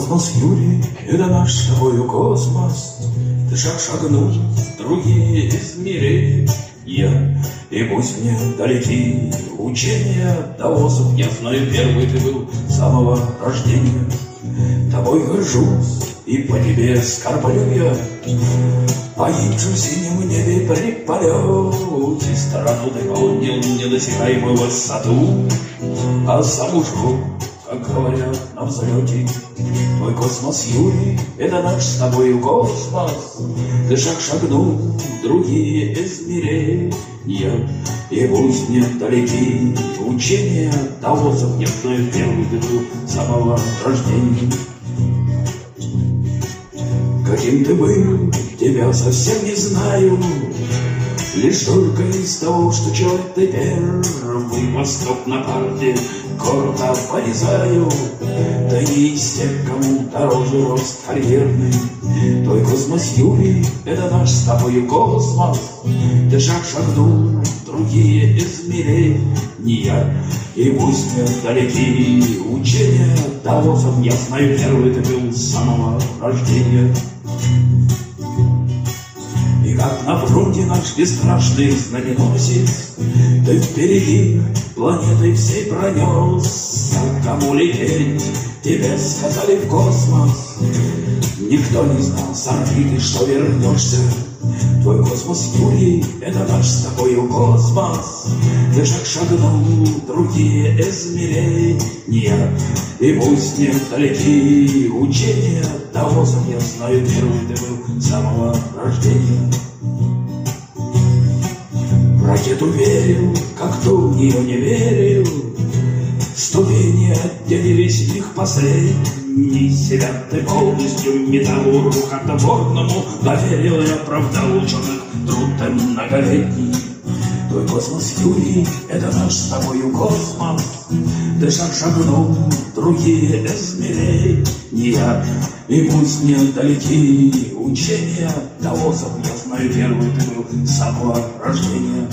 космос, Юрий, это наш с тобою космос. Ты шаг шагнул в другие измерения, и пусть мне далеки учения даосов. Я знаю, первый ты был с самого рождения. Тобой горжусь, и по тебе скорблю я. Поедешь в синем небе при полете, сторону ты поднял недосягаемую высоту, а сам ушел, как говорят, на взлете. Твой космос, Юрий, это наш с тобою космос. Ты шаг шагнул в другие измерения, и пусть мне далеки учения даосов. Я знаю, первый ты был с самого рождения. Каким ты был, тебя совсем не знаю, лишь только из того, что человек ты первый. Восток на карте коротко порезаю, да не из тех, кому дороже рост карьерный. Твой космос, Юрий, это наш с тобою космос. Ты шаг шагнул в другие измерения, и пусть мне далеки учения даосов. Я знаю, первый ты был с самого рождения. И как на фронте наш бесстрашный знаменосец, ты впереди планетой всей пронесся. Кому лететь, тебе сказали в космос. Никто не знал с орбиты, что вернешься. Твой космос, Юрий, это наш с тобою космос. Ты шаг шагнул в другие измерения, и пусть не далеки учения даосов. Я знаю, первый ты был с самого рождения. В ракету верил, как ты в нее не верил. Ступени отделились их последней. Себя ты полностью металлу рукотворному доверил и оправдал ученых труд ты многолетний. Твой космос, Юрий, это наш с тобою космос. Ты шаг шагнул в другие измерения, и пусть не далеки учения даосов. Я знаю, первый ты был с самого рождения.